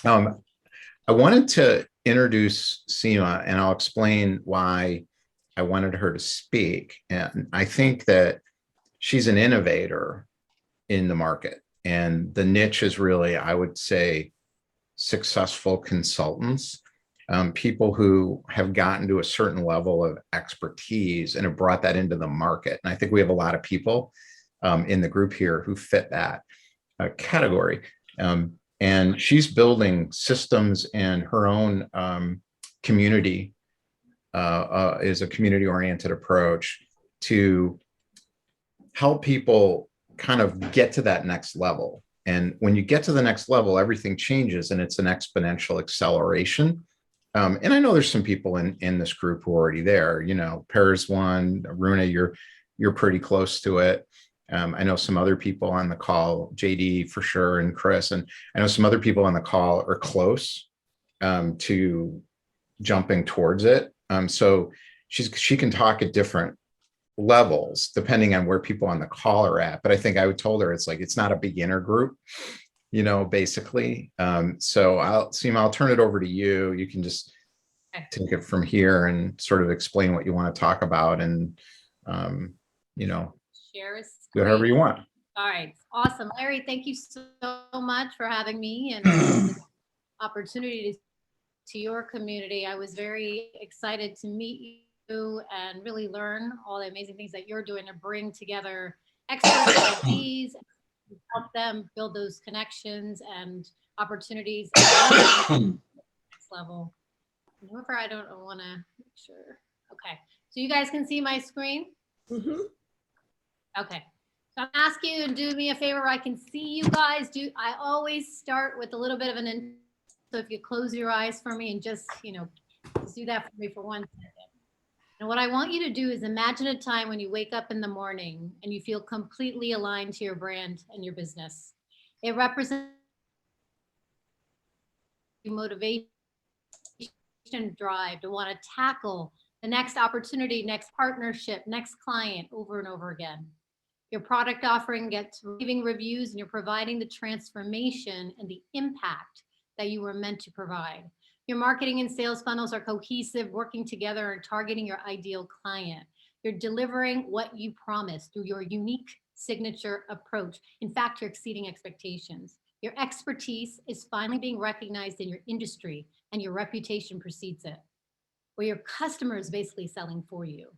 Um, I wanted to introduce Seema, and I'll explain why I wanted her to speak. And I think that she's an innovator in the market, and the niche is really, I would say, successful consultants, people who have gotten to a certain level of expertise and have brought that into the market. And I think we have a lot of people in the group here who fit that category. And she's building systems in her own community, is a community oriented approach to help people kind of get to that next level. And when you get to the next level, everything changes and it's an exponential acceleration. And I know there's some people in this group who are already there. You know, Paris one, Runa, you're pretty close to it. I know some other people on the call, JD for sure, and Chris, and I know some other people on the call are close to jumping towards it. So she can talk at different levels depending on where people on the call are at. But I think I would told her it's not a beginner group, basically. So Seema, I'll turn it over to you. You can just take it from here and sort of explain what you want to talk about, and share is do whatever you want. All right, awesome, Larry. Thank you so much for having me and this opportunity to your community. I was very excited to meet you and really learn all the amazing things that you're doing to bring together experts like these, help them build those connections and opportunities at the next level. However, I don't want to make sure. Okay, so you guys can see my screen? Mm-hmm. Okay, so I'm asking you to do me a favor. I can see you guys. I always start with a little bit of an intro. So if you close your eyes for me and just do that for me for 1 second. And what I want you to do is imagine a time when you wake up in the morning and you feel completely aligned to your brand and your business. It represents motivation, drive to want to tackle the next opportunity, next partnership, next client over and over again. Your product offering gets receiving reviews and you're providing the transformation and the impact that you were meant to provide. Your marketing and sales funnels are cohesive, working together and targeting your ideal client. You're delivering what you promised through your unique signature approach. In fact, you're exceeding expectations. Your expertise is finally being recognized in your industry and your reputation precedes it. Where your customer is basically selling for you.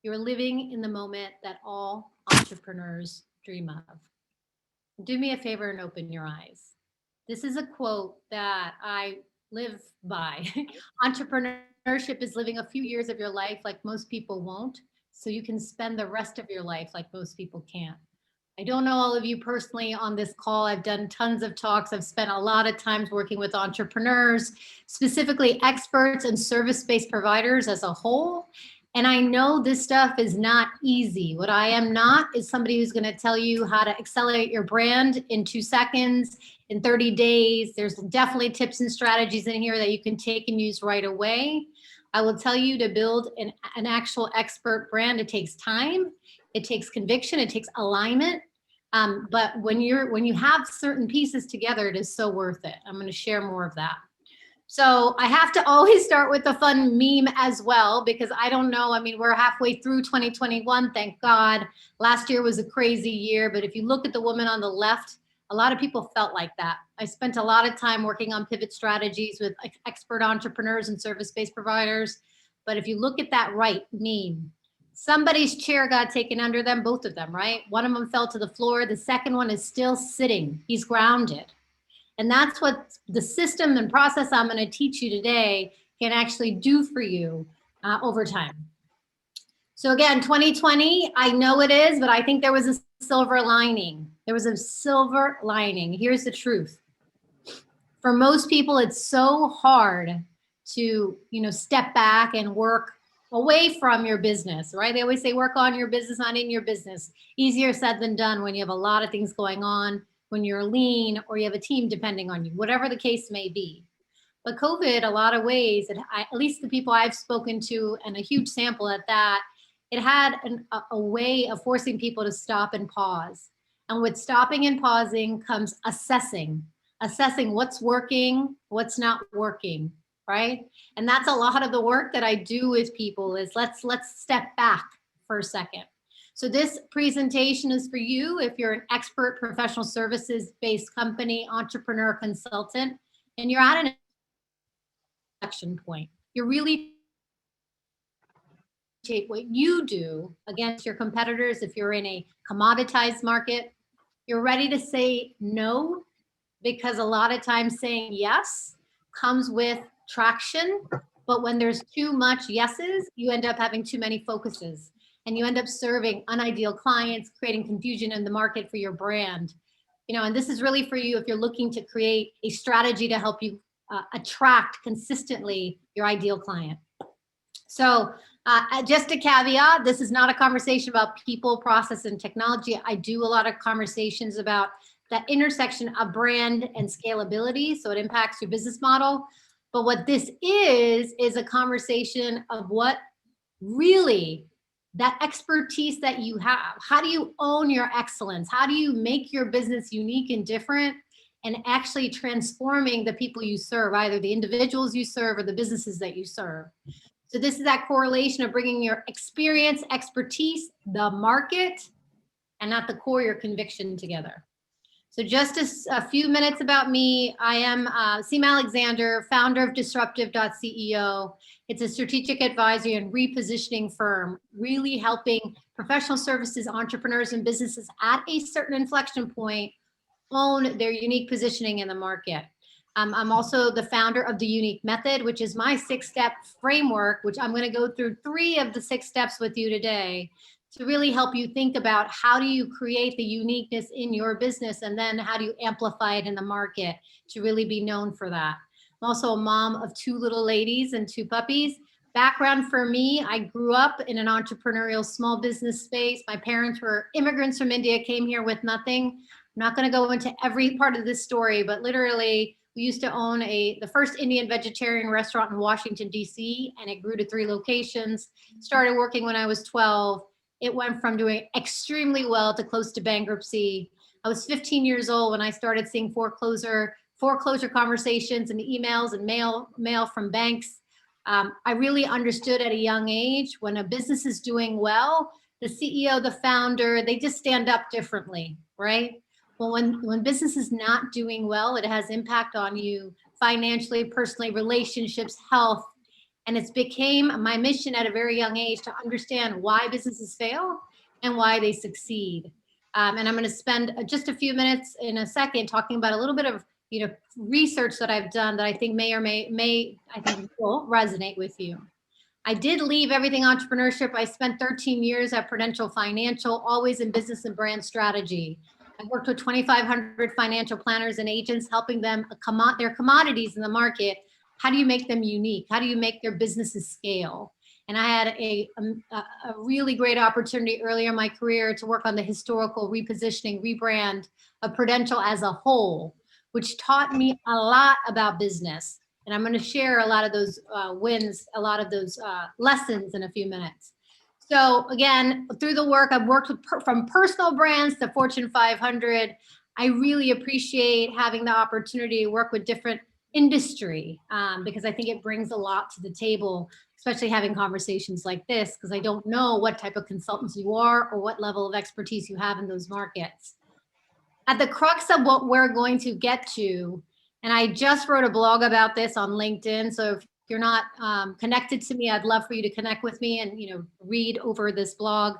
You're living in the moment that all entrepreneurs dream of. Do me a favor and open your eyes. This is a quote that I live by. Entrepreneurship is living a few years of your life like most people won't, so you can spend the rest of your life like most people can't. I don't know all of you personally on this call. I've done tons of talks. I've spent a lot of times working with entrepreneurs, specifically experts and service-based providers as a whole. And I know this stuff is not easy. What I am not is somebody who's going to tell you how to accelerate your brand in 2 seconds, in 30 days. There's definitely tips and strategies in here that you can take and use right away. I will tell you to build an actual expert brand. It takes time. It takes conviction. It takes alignment. But when you have certain pieces together, it is so worth it. I'm going to share more of that. So I have to always start with a fun meme as well, because I don't know. I mean, we're halfway through 2021. Thank God. Last year was a crazy year. But if you look at the woman on the left, a lot of people felt like that. I spent a lot of time working on pivot strategies with expert entrepreneurs and service-based providers. But if you look at that right meme, somebody's chair got taken under them, both of them, right? One of them fell to the floor. The second one is still sitting. He's grounded. And that's what the system and process I'm going to teach you today can actually do for you over time. So again, 2020, I know it is, but I think there was a silver lining. There was a silver lining. Here's the truth. For most people, it's so hard to, step back and work away from your business, right? They always say work on your business, not in your business. Easier said than done when you have a lot of things going on, when you're lean or you have a team depending on you, whatever the case may be. But COVID, a lot of ways, at least the people I've spoken to, and a huge sample at that, it had a way of forcing people to stop and pause. And with stopping and pausing comes assessing assessing what's working, what's not working, right? And that's a lot of the work that I do with people is let's step back for a second. So this presentation is for you if you're an expert professional services based company, entrepreneur, consultant, and you're at an inflection point. You're really what you do against your competitors. If you're in a commoditized market, you're ready to say no, because a lot of times saying yes comes with traction. But when there's too much yeses, you end up having too many focuses and you end up serving unideal clients, creating confusion in the market for your brand. And this is really for you if you're looking to create a strategy to help you attract consistently your ideal client. So just a caveat, this is not a conversation about people, process, and technology. I do a lot of conversations about that intersection of brand and scalability, so it impacts your business model. But what this is a conversation of what really that expertise that you have. How do you own your excellence? How do you make your business unique and different and actually transforming the people you serve, either the individuals you serve or the businesses that you serve? So this is that correlation of bringing your experience, expertise, the market, and not the core, your conviction together. So just a few minutes about me. I am Seema Alexander, founder of Disruptive.ceo. It's a strategic advisory and repositioning firm, really helping professional services, entrepreneurs, and businesses at a certain inflection point own their unique positioning in the market. I'm also the founder of the Unique Method, which is my 6-step framework, which I'm going to go through 3 of the 6 steps with you today to really help you think about how do you create the uniqueness in your business, and then how do you amplify it in the market to really be known for that. I'm also a mom of 2 little ladies and 2 puppies. Background for me, I grew up in an entrepreneurial small business space. My parents were immigrants from India, came here with nothing. I'm not going to go into every part of this story, but literally we used to own the first Indian vegetarian restaurant in Washington, D.C., and it grew to 3 locations. Started working when I was 12. It went from doing extremely well to close to bankruptcy. I was 15 years old when I started seeing foreclosure conversations and emails and mail from banks. I really understood at a young age when a business is doing well, the CEO, the founder, they just stand up differently, right? Well, when business is not doing well, it has impact on you financially, personally, relationships, health. And it's became my mission at a very young age to understand why businesses fail and why they succeed. And I'm going to spend just a few minutes in a second talking about a little bit of research that I've done that I think may I think will resonate with you. I did leave everything entrepreneurship. I spent 13 years at Prudential Financial, always in business and brand strategy. I worked with 2,500 financial planners and agents, helping them their commodities in the market. How do you make them unique? How do you make their businesses scale? And I had a really great opportunity earlier in my career to work on the historical repositioning, rebrand of Prudential as a whole, which taught me a lot about business. And I'm going to share a lot of those wins, a lot of those lessons in a few minutes. So again, through the work, I've worked with from personal brands to Fortune 500. I really appreciate having the opportunity to work with different industry because I think it brings a lot to the table, especially having conversations like this, because I don't know what type of consultants you are or what level of expertise you have in those markets. At the crux of what we're going to get to, and I just wrote a blog about this on LinkedIn, so if you're not connected to me, I'd love for you to connect with me and read over this blog,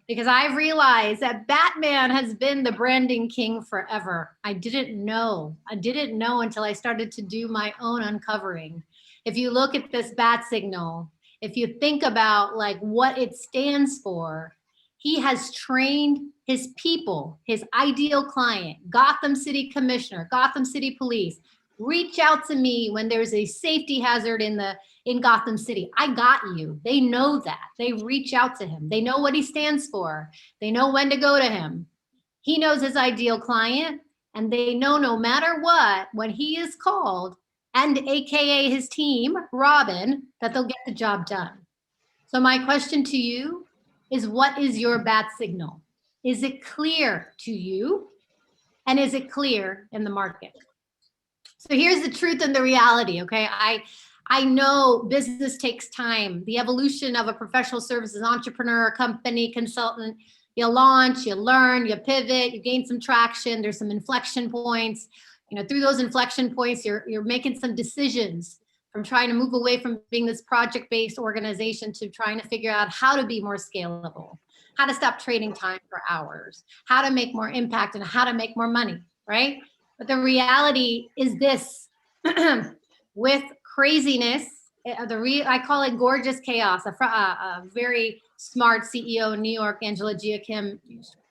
because I've realized that Batman has been the branding king forever. I didn't know until I started to do my own uncovering. If you look at this bat signal, if you think about like what it stands for, he has trained his people, his ideal client, Gotham City Commissioner, Gotham City Police. Reach out to me when there's a safety hazard in Gotham City. I got you. They know that. They reach out to him. They know what he stands for. They know when to go to him. He knows his ideal client, and they know no matter what, when he is called, and AKA his team, Robin, that they'll get the job done. So my question to you is, what is your bat signal? Is it clear to you? And is it clear in the market? So here's the truth and the reality, okay? I know business takes time. The evolution of a professional services entrepreneur, company, consultant, you launch, you learn, you pivot, you gain some traction, there's some inflection points. You know, through those inflection points, you're making some decisions from trying to move away from being this project-based organization to trying to figure out how to be more scalable, how to stop trading time for hours, how to make more impact, and how to make more money, right? But the reality is this, with craziness, I call it gorgeous chaos. A very smart CEO in New York, Angela Gia Kim,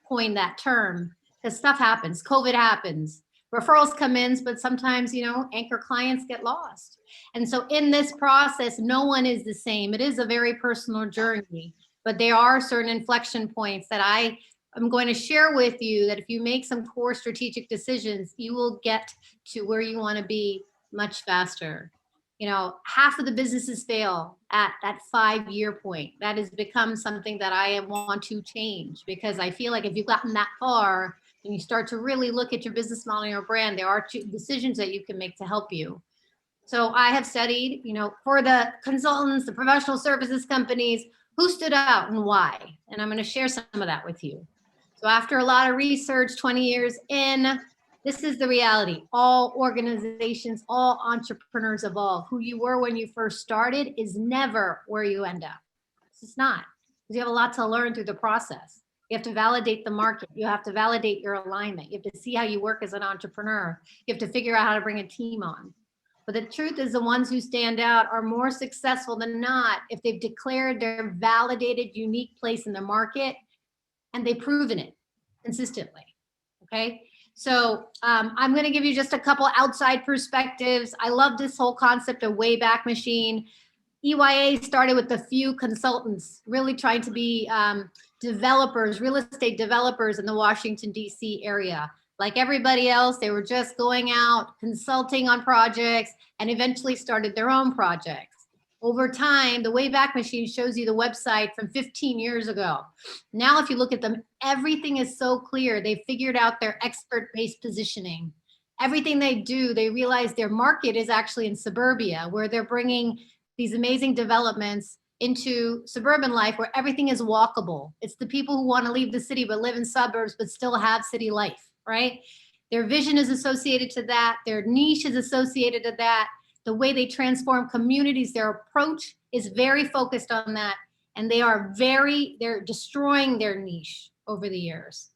coined that term because stuff happens. COVID happens. Referrals come in, but sometimes, you know, anchor clients get lost. And so in this process, no one is the same. It is a very personal journey, but there are certain inflection points that I'm going to share with you that if you make some core strategic decisions, you will get to where you want to be much faster. You know, half of the businesses fail at that 5-year point. That has become something that I want to change, because I feel like if you've gotten that far and you start to really look at your business model and your brand, there are decisions that you can make to help you. So I have studied, you know, for the consultants, the professional services companies, who stood out and why. And I'm going to share some of that with you. So after a lot of research, 20 years in, this is the reality. All organizations, all entrepreneurs evolve. Who you were when you first started is never where you end up. It's just not. Because you have a lot to learn through the process. You have to validate the market. You have to validate your alignment. You have to see how you work as an entrepreneur. You have to figure out how to bring a team on. But the truth is, the ones who stand out are more successful than not if they've declared their validated, unique place in the market and they've proven it consistently. Okay. So I'm going to give you just a couple outside perspectives. I love this whole concept of Wayback Machine. EYA started with a few consultants really trying to be developers, real estate developers in the Washington, D.C. area. Like everybody else, they were just going out, consulting on projects, and eventually started their own projects. Over time, the Wayback Machine shows you the website from 15 years ago. Now, if you look at them, everything is so clear. They figured out their expert-based positioning. Everything they do, they realize their market is actually in suburbia, where they're bringing these amazing developments into suburban life where everything is walkable. It's the people who want to leave the city but live in suburbs but still have city life, right? Their vision is associated to that. Their niche is associated to that. The way they transform communities, their approach is very focused on that. And they're destroying their niche over the years.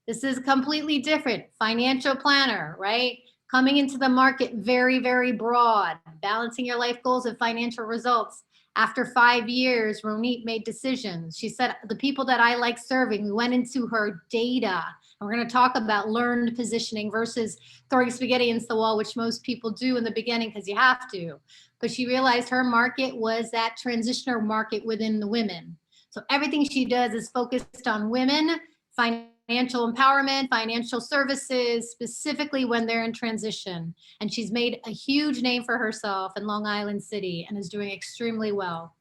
This is completely different. Financial planner, right? Coming into the market very, very broad, balancing your life goals and financial results. After 5 years, Ronit made decisions. She said, the people that I like serving, we went into her data. And we're going to talk about learned positioning versus throwing spaghetti into the wall, which most people do in the beginning because you have to. But she realized her market was that transitioner market within the women. So everything she does is focused on women, financial empowerment, financial services, specifically when they're in transition. And she's made a huge name for herself in Long Island City and is doing extremely well.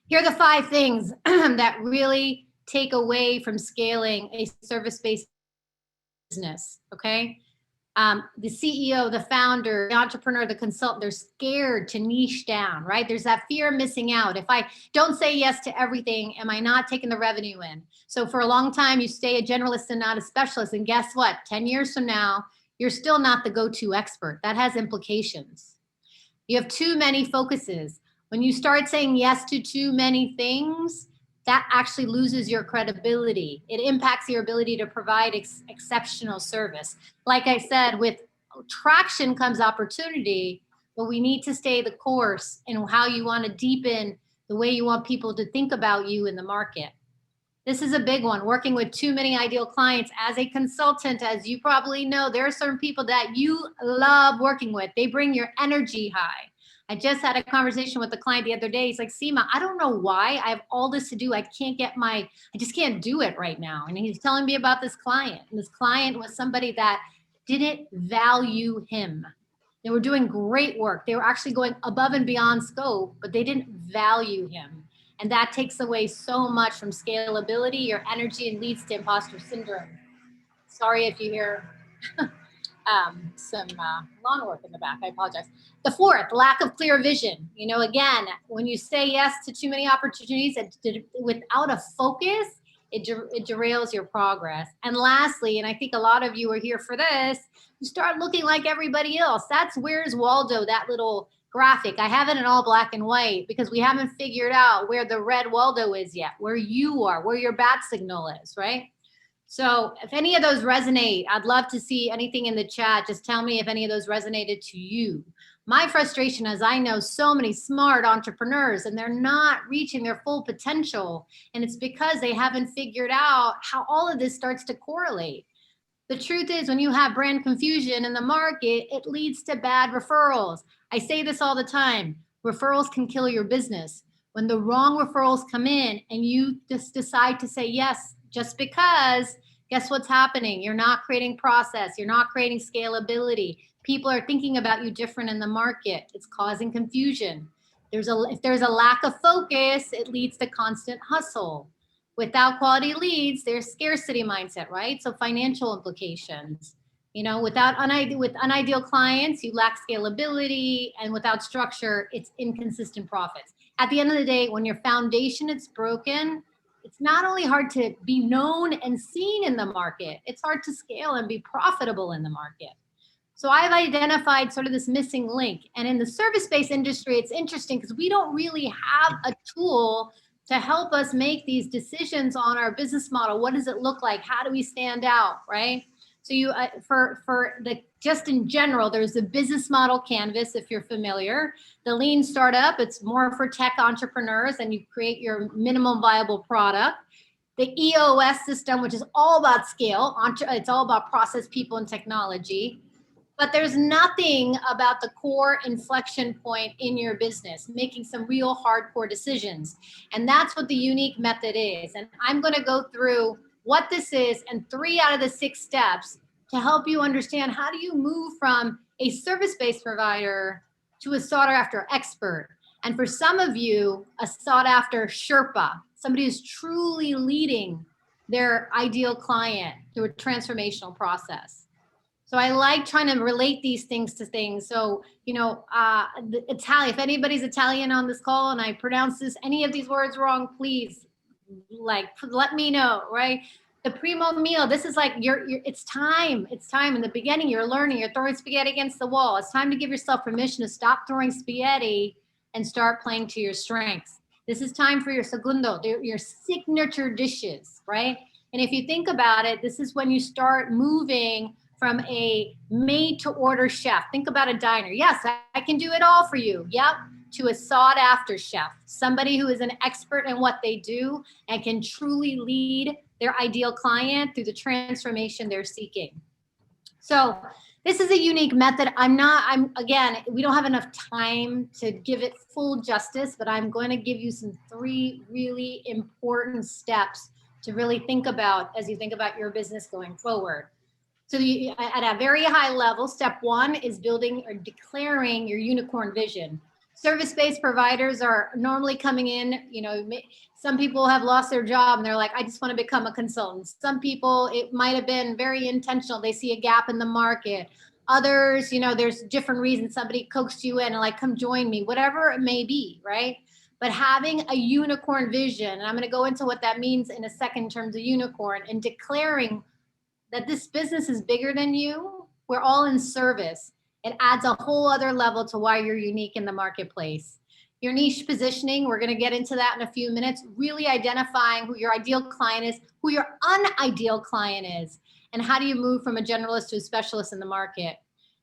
Here are the 5 things that really take away from scaling a service-based business, okay? The CEO, the founder, the entrepreneur, the consultant, they're scared to niche down, right? There's that fear of missing out. If I don't say yes to everything, am I not taking the revenue in? So for a long time, you stay a generalist and not a specialist. And guess what? 10 years from now, you're still not the go-to expert. That has implications. You have too many focuses. When you start saying yes to too many things, that actually loses your credibility. It impacts your ability to provide exceptional service. Like I said, with traction comes opportunity, but we need to stay the course in how you want to deepen the way you want people to think about you in the market. This is a big one. Working with too many ideal clients as a consultant, as you probably know, there are certain people that you love working with. They bring your energy high. I just had a conversation with a client the other day. He's like, Seema, I don't know why. I have all this to do. I just can't do it right now. And he's telling me about this client. And this client was somebody that didn't value him. They were doing great work. They were actually going above and beyond scope, but they didn't value him. And that takes away so much from scalability, your energy, and leads to imposter syndrome. Sorry if you hear some lawn work in the back. I apologize. The fourth, lack of clear vision. You know, again, when you say yes to too many opportunities without a focus, it derails your progress. And lastly, and I think a lot of you are here for this, you start looking like everybody else. That's Where's Waldo, that little graphic. I have it in all black and white because we haven't figured out where the red Waldo is yet, where you are, where your bat signal is, right? So if any of those resonate, I'd love to see anything in the chat. Just tell me if any of those resonated to you. My frustration is I know so many smart entrepreneurs and they're not reaching their full potential. And it's because they haven't figured out how all of this starts to correlate. The truth is, when you have brand confusion in the market, it leads to bad referrals. I say this all the time. Referrals can kill your business. When the wrong referrals come in and you just decide to say yes, just because, guess what's happening? You're not creating process. You're not creating scalability. People are thinking about you different in the market. It's causing confusion. If there's a lack of focus, it leads to constant hustle. Without quality leads, there's scarcity mindset, right? So financial implications. You know, with unideal clients, you lack scalability, and without structure, it's inconsistent profits. At the end of the day, when your foundation is broken, it's not only hard to be known and seen in the market, it's hard to scale and be profitable in the market. So I've identified sort of this missing link. And in the service-based industry, it's interesting because we don't really have a tool to help us make these decisions on our business model. What does it look like? How do we stand out, right? So you, just in general, there's the business model canvas, if you're familiar. The lean startup, it's more for tech entrepreneurs, and you create your minimum viable product. The EOS system, which is all about scale. It's all about process, people, and technology. But there's nothing about the core inflection point in your business, making some real hardcore decisions. And that's what the unique method is. And I'm going to go through what this is and 3 out of the 6 steps to help you understand how do you move from a service-based provider to a sought-after expert. And for some of you, a sought-after Sherpa, somebody who's truly leading their ideal client through a transformational process. So I like trying to relate these things to things. So, you know, Italian, if anybody's Italian on this call and I pronounce any of these words wrong, please, let me know, right? The primo meal, this is like, it's time. It's time. In the beginning, you're learning, you're throwing spaghetti against the wall. It's time to give yourself permission to stop throwing spaghetti and start playing to your strengths. This is time for your segundo, your signature dishes, right? And if you think about it, this is when you start moving from a made to order chef. Think about a diner. Yes, I can do it all for you. Yep. To a sought after chef, somebody who is an expert in what they do and can truly lead their ideal client through the transformation they're seeking. So this is a unique method. Again, we don't have enough time to give it full justice, but I'm going to give you some 3 really important steps to really think about as you think about your business going forward. So at a very high level, step 1 is building or declaring your unicorn vision. Service-based providers are normally coming in, you know, some people have lost their job and they're like, I just want to become a consultant. Some people, it might have been very intentional. They see a gap in the market. Others, you know, there's different reasons somebody coaxed you in and like, come join me, whatever it may be, right? But having a unicorn vision, and I'm going to go into what that means in a second in terms of unicorn, and declaring that this business is bigger than you. We're all in service. It adds a whole other level to why you're unique in the marketplace. Your niche positioning, we're going to get into that in a few minutes, really identifying who your ideal client is, who your unideal client is, and how do you move from a generalist to a specialist in the market.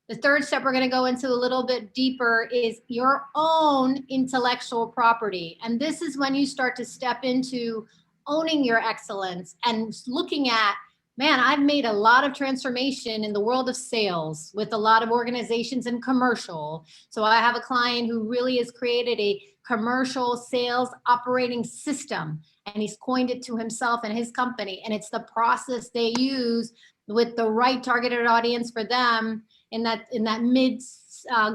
The third step we're going to go into a little bit deeper is your own intellectual property. And this is when you start to step into owning your excellence and looking at, man, I've made a lot of transformation in the world of sales with a lot of organizations and commercial. So I have a client who really has created a commercial sales operating system, and he's coined it to himself and his company. And it's the process they use with the right targeted audience for them in that mid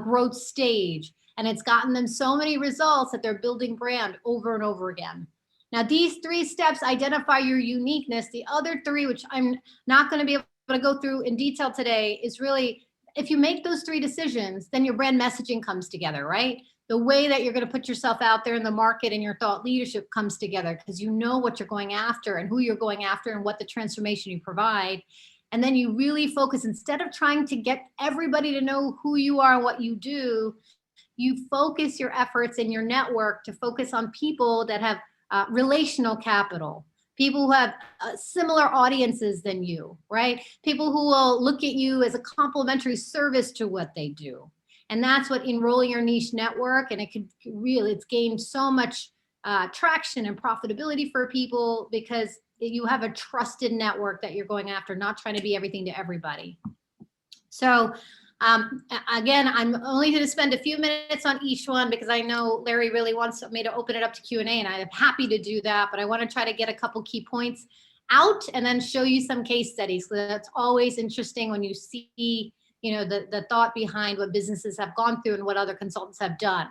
growth stage. And it's gotten them so many results that they're building brand over and over again. Now, these 3 steps identify your uniqueness. The other 3, which I'm not going to be able to go through in detail today is really, if you make those 3 decisions, then your brand messaging comes together, right? The way that you're going to put yourself out there in the market and your thought leadership comes together because you know what you're going after and who you're going after and what the transformation you provide. And then you really focus, instead of trying to get everybody to know who you are and what you do, you focus your efforts in your network to focus on people that have relational capital, people who have similar audiences than you, right? People who will look at you as a complementary service to what they do. And that's what enrolling your niche network, and it could really, it's gained so much traction and profitability for people because you have a trusted network that you're going after, not trying to be everything to everybody. So again, I'm only going to spend a few minutes on each one because I know Larry really wants me to open it up to Q&A, and I'm happy to do that, but I want to try to get a couple key points out and then show you some case studies. So that's always interesting when you see, you know, the thought behind what businesses have gone through and what other consultants have done.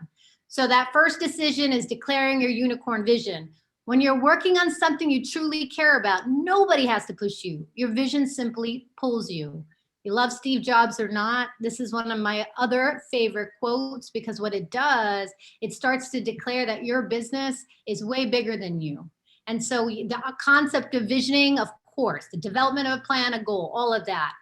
So that first decision is declaring your unicorn vision. When you're working on something you truly care about, nobody has to push you. Your vision simply pulls you. You love Steve Jobs or not, this is one of my other favorite quotes, because what it does, it starts to declare that your business is way bigger than you. And so the concept of visioning, of course, the development of a plan, a goal, all of that.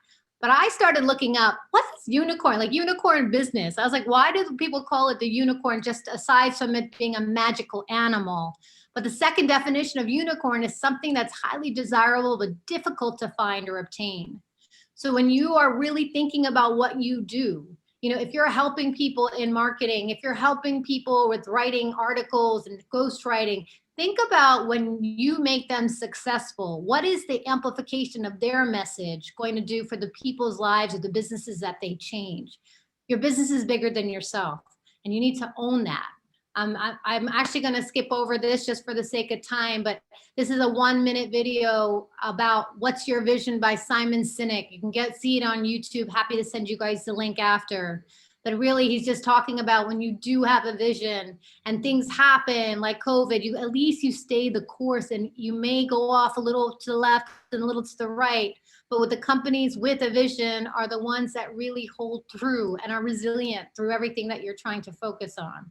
But I started looking up, what's unicorn? Like unicorn business. I was like, why do people call it the unicorn, just aside from it being a magical animal? But the second definition of unicorn is something that's highly desirable but difficult to find or obtain. So when you are really thinking about what you do, you know, if you're helping people in marketing, if you're helping people with writing articles and ghostwriting, think about when you make them successful, what is the amplification of their message going to do for the people's lives or the businesses that they change? Your business is bigger than yourself, and you need to own that. I'm actually going to skip over this just for the sake of time, but this is a 1-minute video about What's Your Vision by Simon Sinek. You can see it on YouTube. Happy to send you guys the link after. But really, he's just talking about when you do have a vision and things happen like COVID, at least you stay the course, and you may go off a little to the left and a little to the right. But with the companies with a vision are the ones that really hold through and are resilient through everything that you're trying to focus on.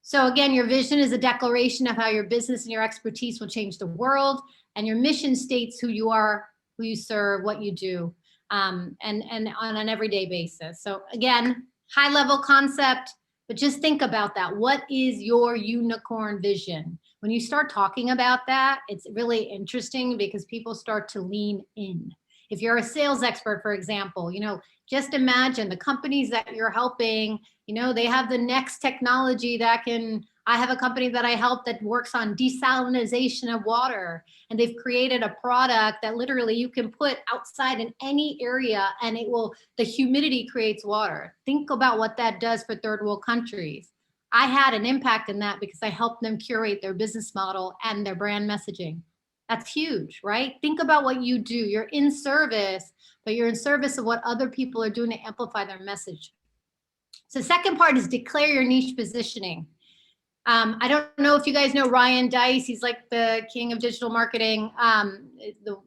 So again, your vision is a declaration of how your business and your expertise will change the world, and your mission states who you are, who you serve, what you do, and on an everyday basis. So again, high level concept, but just think about that. What is your unicorn vision? When you start talking about that, it's really interesting because people start to lean in. If you're a sales expert, for example, you know, just imagine the companies that you're helping, you know, they have the next technology that can, I have a company that I help that works on desalination of water, and they've created a product that literally you can put outside in any area and it will, the humidity creates water. Think about what that does for third world countries. I had an impact in that because I helped them curate their business model and their brand messaging. That's huge, right? Think about what you do. You're in service, but you're in service of what other people are doing to amplify their message. So second part is declare your niche positioning. I don't know if you guys know Ryan Dice. He's like the king of digital marketing,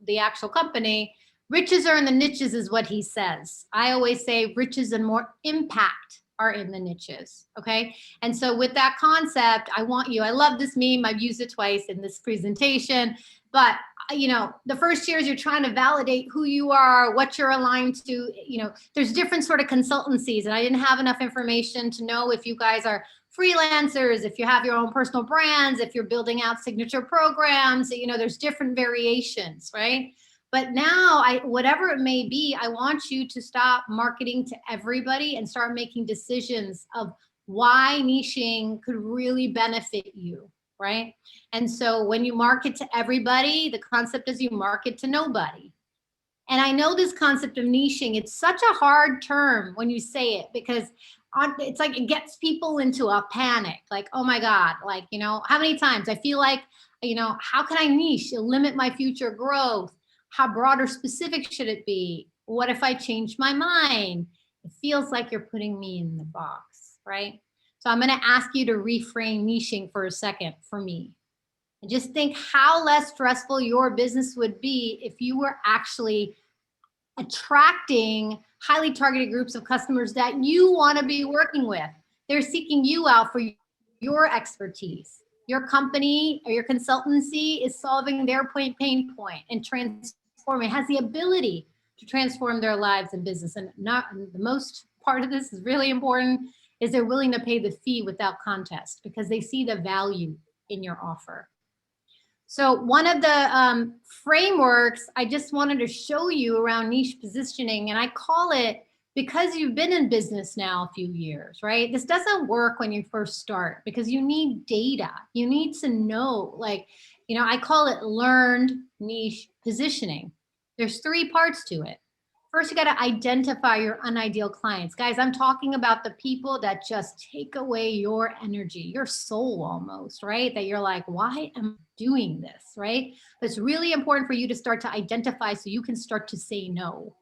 the actual company. Riches are in the niches is what he says. I always say riches and more impact are in the niches, okay? And so with that concept, I love this meme. I've used it twice in this presentation, but you know, the first years you're trying to validate who you are, what you're aligned to, you know, there's different sort of consultancies, and I didn't have enough information to know if you guys are freelancers, if you have your own personal brands, if you're building out signature programs, you know, there's different variations, right? But now, whatever it may be, I want you to stop marketing to everybody and start making decisions of why niching could really benefit you, right? And so when you market to everybody, the concept is you market to nobody. And I know this concept of niching, it's such a hard term when you say it, because it's like it gets people into a panic, like, oh my God, like, you know, how many times I feel like, you know, how can I niche? It'll limit my future growth. How broad or specific should it be? What if I change my mind? It feels like you're putting me in the box, right? So I'm going to ask you to reframe niching for a second for me. And just think how less stressful your business would be if you were actually attracting highly targeted groups of customers that you want to be working with. They're seeking you out for your expertise. Your company or your consultancy is solving their pain point and transforming, has the ability to transform their lives and business. And the most part of this is really important, is they're willing to pay the fee without contest because they see the value in your offer. So one of the frameworks I just wanted to show you around niche positioning, and I call it, because you've been in business now a few years, right? This doesn't work when you first start because you need data. You need to know, like, I call it learned niche positioning. There's 3 parts to it. First, you got to identify your unideal clients. Guys, I'm talking about the people that just take away your energy, your soul almost, right? That you're like, why am I doing this, right? But it's really important for you to start to identify so you can start to say no.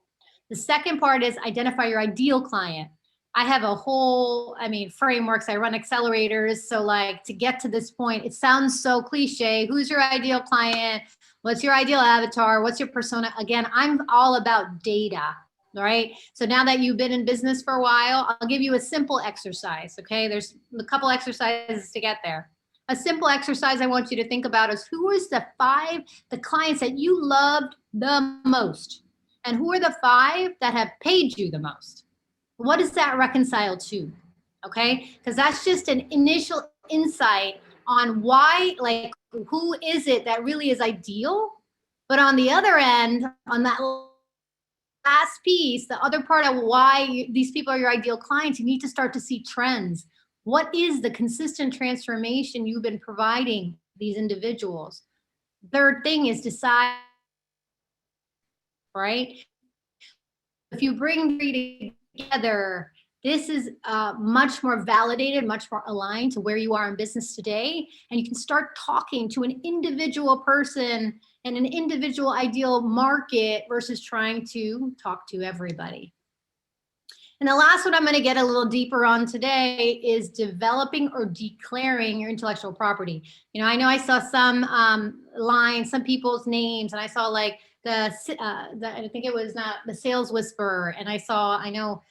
The second part is identify your ideal client. I have a whole, frameworks. I run accelerators. So like to get to this point, it sounds so cliche. Who's your ideal client? What's your ideal avatar? What's your persona? Again, I'm all about data, all right? So now that you've been in business for a while, I'll give you a simple exercise, okay? There's a couple exercises to get there. A simple exercise I want you to think about is who is the clients that you loved the most? And who are the 5 that have paid you the most? What does that reconcile to? Okay, because that's just an initial insight on why, like, who is it that really is ideal? But on the other end, on that last piece, the other part of why these people are your ideal clients, you need to start to see trends. What is the consistent transformation you've been providing these individuals? Third thing is decide, right? If you bring 3 together, this is much more validated, much more aligned to where you are in business today. And you can start talking to an individual person and an individual ideal market versus trying to talk to everybody. And the last one I'm going to get a little deeper on today is developing or declaring your intellectual property. I know I saw some lines, some people's names, and I saw like I think it was not the sales whisperer. And I know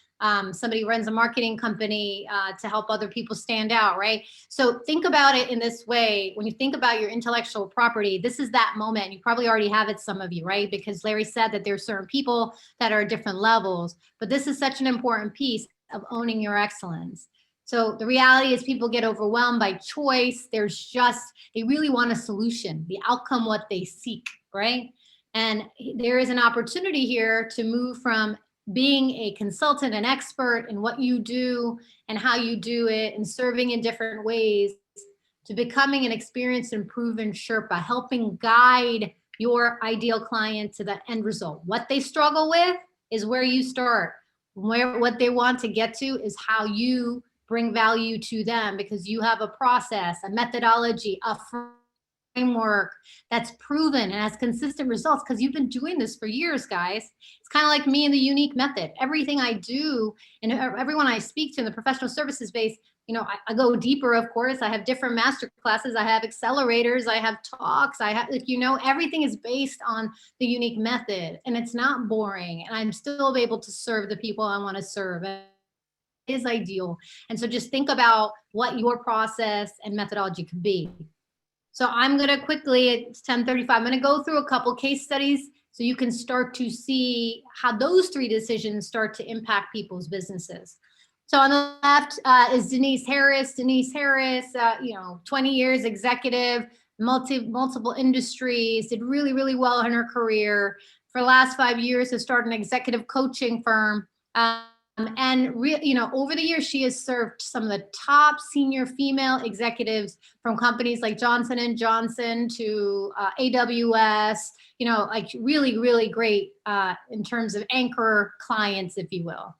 somebody runs a marketing company to help other people stand out, right? So think about it in this way. When you think about your intellectual property, this is that moment. You probably already have it, some of you, right? Because Larry said that there are certain people that are at different levels, but this is such an important piece of owning your excellence. So the reality is people get overwhelmed by choice. They really want a solution, the outcome, what they seek, right? And there is an opportunity here to move from being a consultant, an expert in what you do and how you do it and serving in different ways to becoming an experienced and proven Sherpa, helping guide your ideal client to the end result. What they struggle with is where you start. What they want to get to is how you bring value to them because you have a process, a methodology, a framework that's proven and has consistent results because you've been doing this for years, guys. It's kind of like me and the unique method. Everything I do and everyone I speak to in the professional services space, I go deeper, of course. I have different master classes. I have accelerators. I have talks. I have, everything is based on the unique method and it's not boring. And I'm still able to serve the people I want to serve. It is ideal. And so just think about what your process and methodology could be. So I'm going to quickly, it's 10:35, I'm going to go through a couple case studies so you can start to see how those 3 decisions start to impact people's businesses. So on the left is Denise Harris. Denise Harris, 20 years executive, multiple industries, did really, really well in her career. For the last 5 years, has started an executive coaching firm. And over the years, she has served some of the top senior female executives from companies like Johnson & Johnson to AWS, like really, really great in terms of anchor clients, if you will.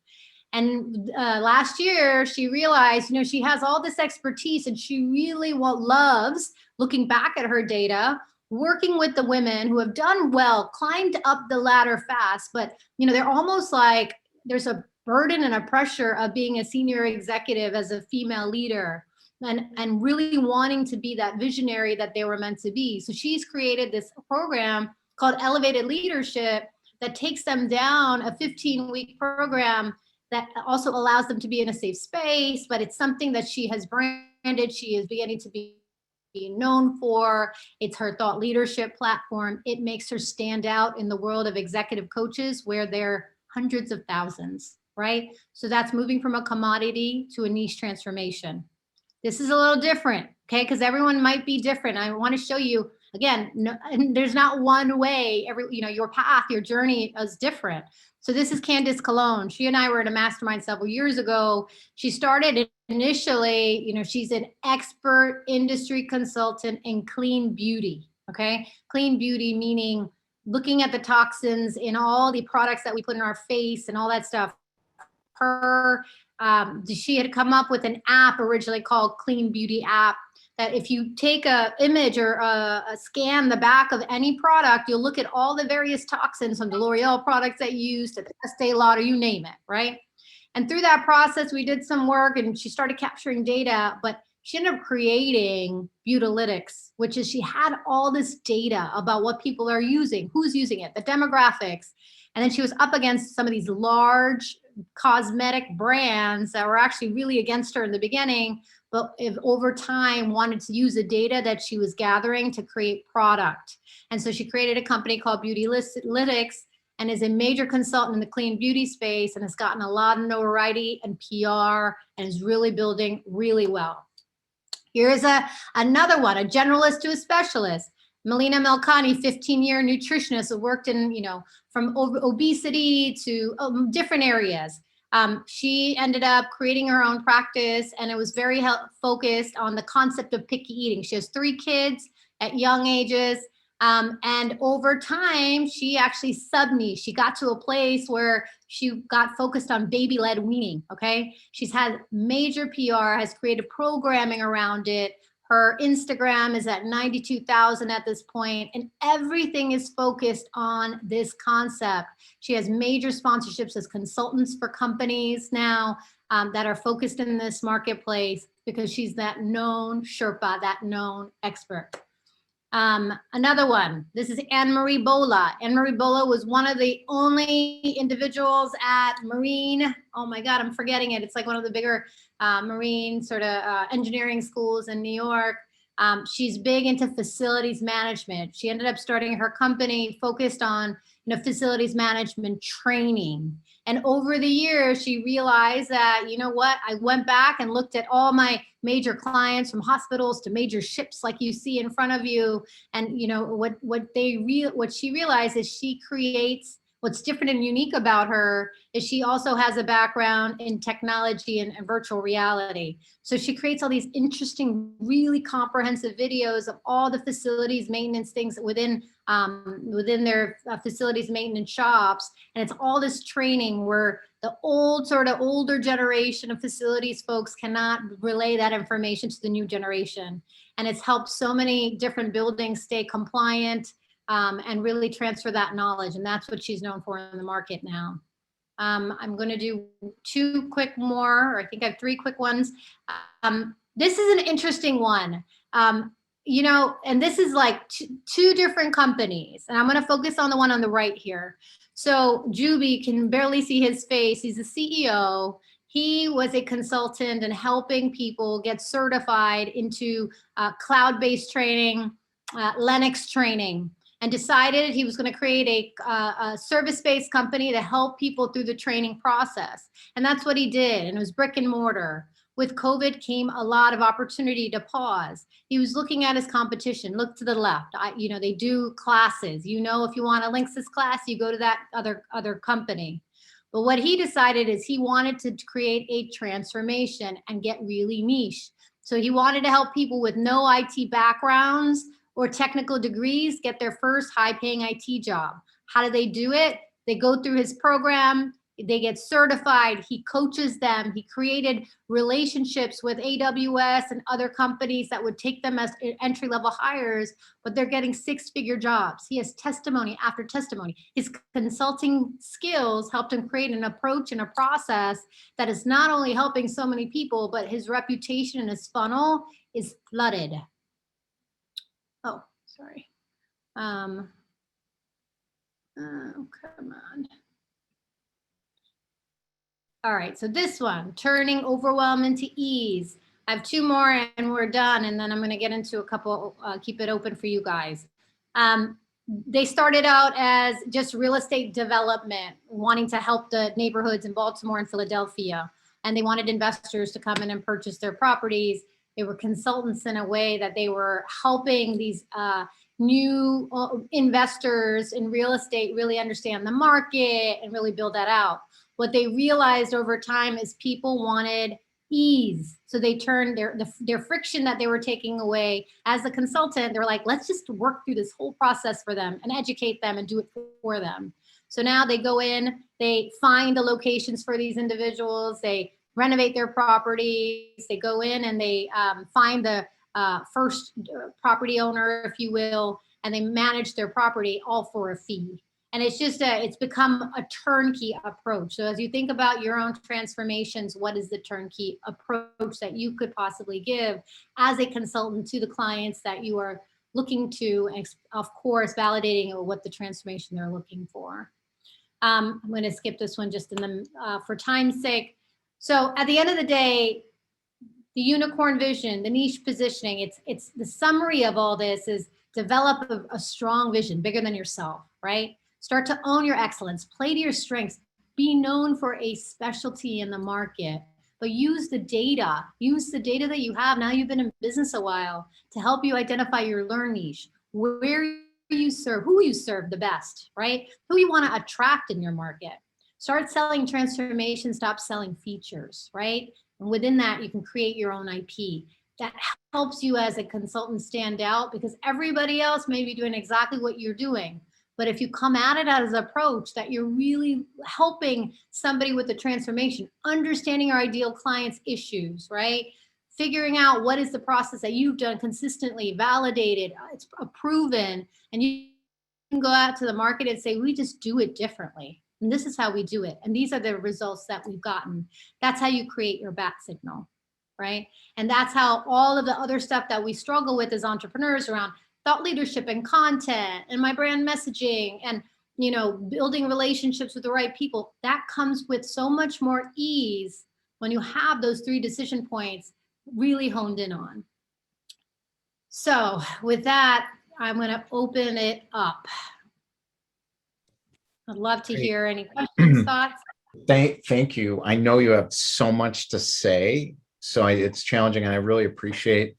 And last year, she realized, she has all this expertise and she really loves looking back at her data, working with the women who have done well, climbed up the ladder fast, but, they're almost like there's a burden and a pressure of being a senior executive as a female leader and really wanting to be that visionary that they were meant to be. So she's created this program called Elevated Leadership that takes them down a 15-week program that also allows them to be in a safe space, but it's something that she has branded. She is beginning to be known for. It's her thought leadership platform. It makes her stand out in the world of executive coaches where they're hundreds of thousands, right? So that's moving from a commodity to a niche transformation. This is a little different, okay? Because everyone might be different. I want to show you again, no, and there's not one way. Your path, your journey is different. So this is Candice Cologne. She and I were in a mastermind several years ago. She started initially, she's an expert industry consultant in clean beauty, okay? Clean beauty meaning looking at the toxins in all the products that we put in our face and all that stuff. She had come up with an app originally called Clean Beauty app, that if you take a image or a scan the back of any product, you'll look at all the various toxins from the L'Oreal products that you use to the Estee Lauder, you name it, right? And through that process, we did some work and she started capturing data, but she ended up creating Beautylytics, which is she had all this data about what people are using, who's using it, the demographics. And then she was up against some of these large cosmetic brands that were actually really against her in the beginning, but if over time wanted to use the data that she was gathering to create product. And so she created a company called Beautylytics and is a major consultant in the clean beauty space and has gotten a lot of notoriety and PR and is really building really well. Here's another one, a generalist to a specialist. Melina Melkani, 15-year nutritionist who worked in, from obesity to different areas. She ended up creating her own practice and it was very focused on the concept of picky eating. She has 3 kids at young ages. And over time, she actually sub-niched. She got to a place where she got focused on baby-led weaning, okay? She's had major PR, has created programming around it. Her Instagram is at 92,000 at this point, and everything is focused on this concept. She has major sponsorships as consultants for companies now that are focused in this marketplace because she's that known Sherpa, that known expert. Another one, this is Anne-Marie Bola. Anne-Marie Bola was one of the only individuals at Marine. Oh my God, I'm forgetting it. It's like one of the bigger Marine sort of engineering schools in New York. She's big into facilities management. She ended up starting her company focused on facilities management training. And over the years, she realized that, I went back and looked at all my major clients from hospitals to major ships like you see in front of you. And, what she realized is she creates, what's different and unique about her is she also has a background in technology and virtual reality. So she creates all these interesting, really comprehensive videos of all the facilities maintenance things within their facilities maintenance shops. And it's all this training where the older generation of facilities folks cannot relay that information to the new generation. And it's helped so many different buildings stay compliant and really transfer that knowledge. And that's what she's known for in the market now. I'm going to do 2 quick more, or I think I have 3 quick ones. This is an interesting one. And this is like 2 different companies, and I'm going to focus on the one on the right here. So Juby, can barely see his face. He's the CEO. He was a consultant and helping people get certified into cloud-based training, Linux training, and decided he was going to create a service-based company to help people through the training process. And that's what he did. And it was brick and mortar. With COVID came a lot of opportunity to pause. He was looking at his competition. Look to the left. They do classes. If you want a Linksys class, you go to that other company. But what he decided is he wanted to create a transformation and get really niche. So he wanted to help people with no IT backgrounds or technical degrees get their first high-paying IT job. How do they do it? They go through his program. They get certified. He coaches them. He created relationships with AWS and other companies that would take them as entry-level hires, but they're getting 6-figure jobs. He has testimony after testimony. His consulting skills helped him create an approach and a process that is not only helping so many people, but his reputation and his funnel is flooded. Oh, sorry. Oh, come on. All right, so this one, turning overwhelm into ease. I have two more and we're done. And then I'm going to get into a couple, keep it open for you guys. They started out as just real estate development, wanting to help the neighborhoods in Baltimore and Philadelphia. And they wanted investors to come in and purchase their properties. They were consultants in a way that they were helping these new investors in real estate really understand the market and really build that out. What they realized over time is people wanted ease. So they turned their friction that they were taking away. As a consultant, they were like, let's just work through this whole process for them and educate them and do it for them. So now they go in, they find the locations for these individuals, they renovate their properties, they go in and they find the first property owner, if you will, and they manage their property all for a fee. And it's just it's become a turnkey approach. So as you think about your own transformations, what is the turnkey approach that you could possibly give as a consultant to the clients that you are looking to, and of course, validating what the transformation they're looking for. I'm going to skip this one just in the, for time's sake. So at the end of the day, the unicorn vision, the niche positioning, it's the summary of all this is develop a strong vision, bigger than yourself, right? Start to own your excellence, play to your strengths, be known for a specialty in the market, but use the data that you have. Now you've been in business a while to help you identify your learn niche, where you serve, who you serve the best, right? Who you want to attract in your market. Start selling transformation, stop selling features, right? And within that, you can create your own IP. That helps you as a consultant stand out because everybody else may be doing exactly what you're doing. But if you come at it as an approach that you're really helping somebody with the transformation, understanding your ideal client's issues, right? Figuring out what is the process that you've done consistently, validated, it's proven, and you can go out to the market and say, we just do it differently. And this is how we do it. And these are the results that we've gotten. That's how you create your bat signal, right? And that's how all of the other stuff that we struggle with as entrepreneurs around thought leadership and content and my brand messaging and, you know, building relationships with the right people, that comes with so much more ease when you have those 3 decision points really honed in on. So with that, I'm going to open it up. I'd love to hear any questions, thoughts. Thank you. I know you have so much to say, so it's challenging, and I really appreciate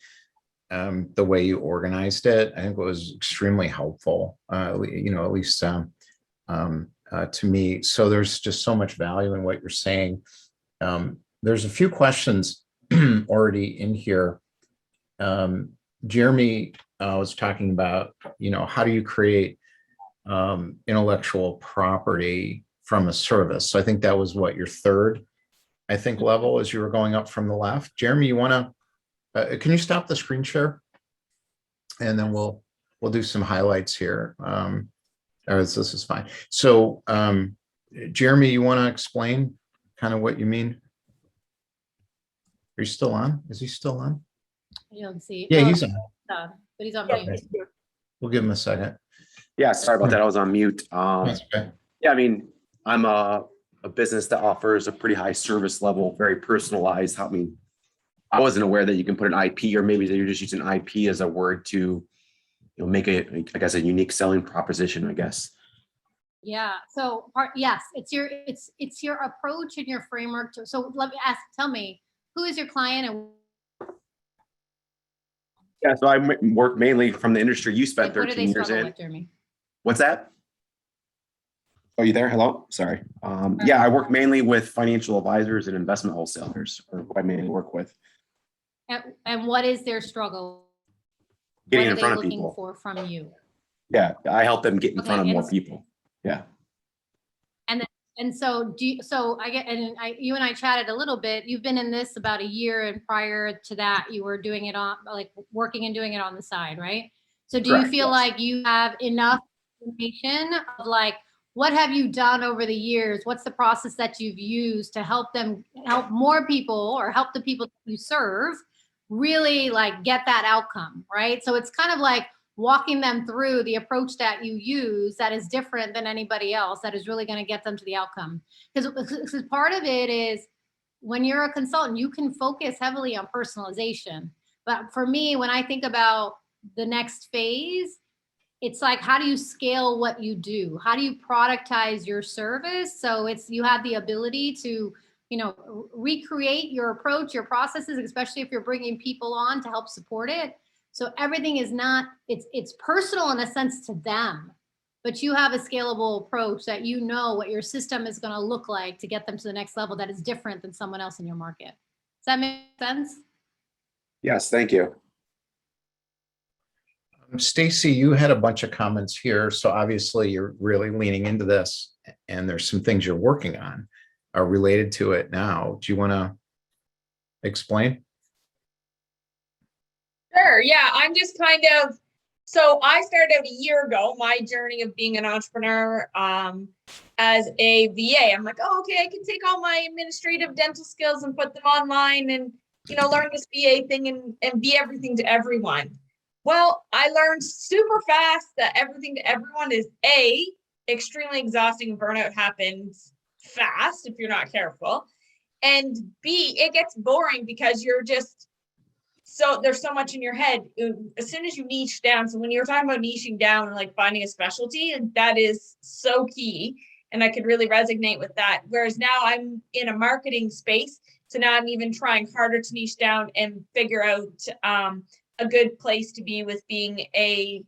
the way you organized it. I think it was extremely helpful, you know, at least to me. So there's just so much value in what you're saying. There's a few questions already in here. Jeremy was talking about, you know, how do you create intellectual property from a service? So I think that was what your third, I think, level as you were going up from the left. Jeremy, you want to can you stop the screen share? And then we'll do some highlights here. This is fine. So Jeremy, you want to explain kind of what you mean? Are you still on? Is he still on? I don't see. Yeah, he's on. But he's on mute. We'll give him a second. Yeah, sorry about that. I was on mute. That's okay. Yeah, I mean, I'm a business that offers a pretty high service level, very personalized. I mean, I wasn't aware that you can put an IP, or maybe that you're just using IP as a word to, you know, make a, I guess, a unique selling proposition, I guess. Yeah. So yes, it's your approach and your framework. So let me tell me, who is your client? And Yeah, so I work mainly from the industry you spent 13 years in. with, Jeremy? What's that? Are you there? Hello? Sorry. Yeah, I work mainly with financial advisors and investment wholesalers, or what I mainly work with. And what is their struggle? Getting what in are front they of looking people. for from you? Yeah, I help them get in front of and more people. Yeah. And so you and I chatted a little bit. You've been in this about a year, and prior to that, you were doing it on, like, working and doing it on the side, right? So do Correct, you feel yes. like you have enough information of, like, what have you done over the years? What's the process that you've used to help more people, or help the people you serve really, like, get that outcome, right? So it's kind of like, walking them through the approach that you use that is different than anybody else, that is really going to get them to the outcome. Because part of it is when you're a consultant, you can focus heavily on personalization. But for me, when I think about the next phase, it's like, how do you scale what you do? How do you productize your service? So you have the ability to, recreate your approach, your processes, especially if you're bringing people on to help support it. So everything is it's personal in a sense to them, but you have a scalable approach that what your system is going to look like to get them to the next level that is different than someone else in your market. Does that make sense? Yes, thank you. Stacy, you had a bunch of comments here, so obviously you're really leaning into this, and there's some things you're working on are related to it now. Do you want to explain? Sure. Yeah, I'm just so I started out a year ago, my journey of being an entrepreneur as a VA. I'm like, oh, okay, I can take all my administrative dental skills and put them online and, learn this VA thing and be everything to everyone. Well, I learned super fast that everything to everyone is extremely exhausting, and burnout happens fast if you're not careful. And B, it gets boring because there's so much in your head. As soon as you niche down, so when you're talking about niching down and like finding a specialty, that is so key. And I could really resonate with that. Whereas now I'm in a marketing space. So now I'm even trying harder to niche down and figure out a good place to be with being a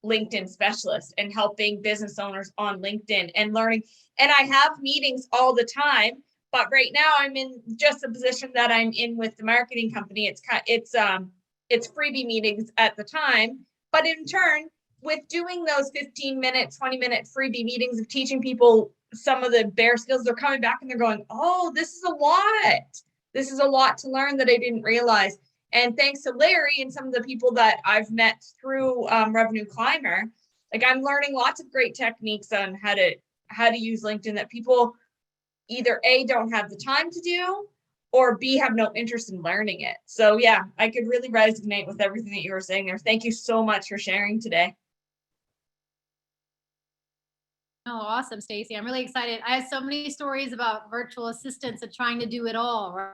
LinkedIn specialist and helping business owners on LinkedIn and learning. And I have meetings all the time, but right now I'm in just the position that I'm in with the marketing company. It's freebie meetings at the time, but in turn, with doing those 15-minute, 20-minute freebie meetings of teaching people some of the bare skills, they're coming back and they're going, oh, this is a lot. This is a lot to learn that I didn't realize. And thanks to Larry and some of the people that I've met through Revenue Climber, like I'm learning lots of great techniques on how to use LinkedIn that people either A, don't have the time to do, or B, have no interest in learning it. So yeah, I could really resonate with everything that you were saying there. Thank you so much for sharing today. Oh, awesome, Stacy. I'm really excited. I have so many stories about virtual assistants and trying to do it all. Right?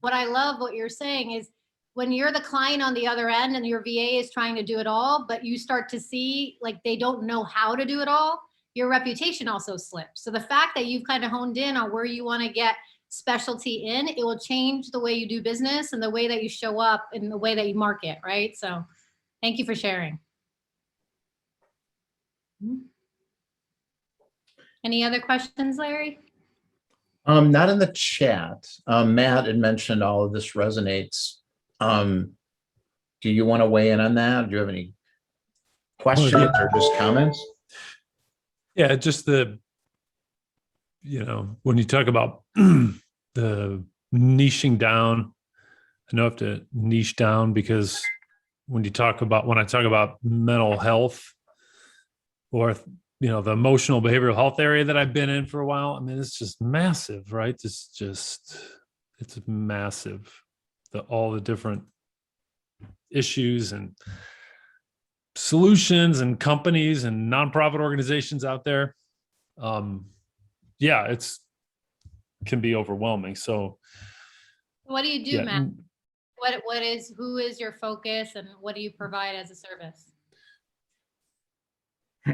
What I love what you're saying is when you're the client on the other end and your VA is trying to do it all, but you start to see like they don't know how to do it all, your reputation also slips. So the fact that you've kind of honed in on where you want to get specialty in, it will change the way you do business and the way that you show up and the way that you market, right? So thank you for sharing. Any other questions, Larry? Not in the chat. Matt had mentioned all of this resonates. Do you want to weigh in on that? Do you have any questions or just comments? Yeah, just when you talk about the niching down, I know I have to niche down because when I talk about mental health or the emotional behavioral health area that I've been in for a while, I mean, it's just massive, right? It's massive. All the different issues and solutions and companies and nonprofit organizations out there. Yeah, can be overwhelming. So what do you do, Matt? Who is your focus and what do you provide as a service?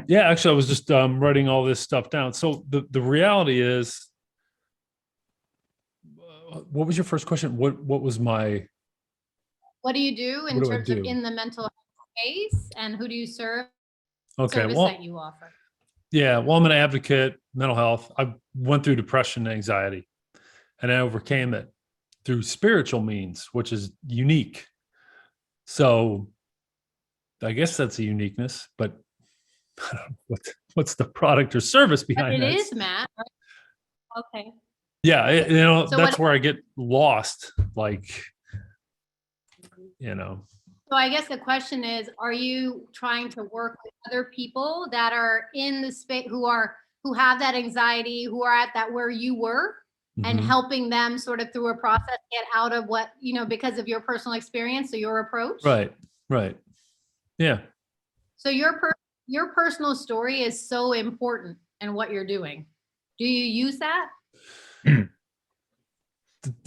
Yeah, actually, I was just writing all this stuff down. So the reality is, what was your first question? What was my? What do you do in terms of in the mental health space, and who do you serve? Okay, service well, that you offer. Yeah, well, I'm an advocate, mental health. I went through depression and anxiety, and I overcame it through spiritual means, which is unique. So, I guess that's a uniqueness, but I don't know what's the product or service behind that? It is, Matt. Okay. Yeah, that's where I get lost. So I guess the question is, are you trying to work with other people that are in the space who have that anxiety, who are at that where you were, and helping them sort of through a process get out of what, because of your personal experience or your approach? Right. Right. Yeah. So your personal story is so important in what you're doing. Do you use that?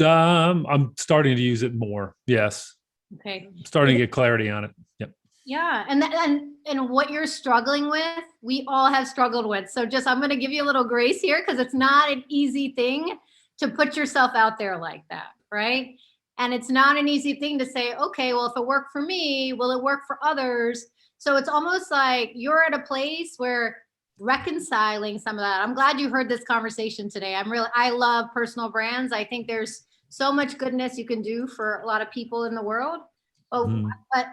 I'm starting to use it more. Yes. Okay. I'm starting to get clarity on it. Yep. Yeah, and what you're struggling with, we all have struggled with. So just I'm going to give you a little grace here because it's not an easy thing to put yourself out there like that, right? And it's not an easy thing to say, okay, well, if it worked for me, will it work for others? So it's almost like you're at a place where reconciling some of that. I'm glad you heard this conversation today. I love personal brands. I think there's so much goodness you can do for a lot of people in the world. Mhm. But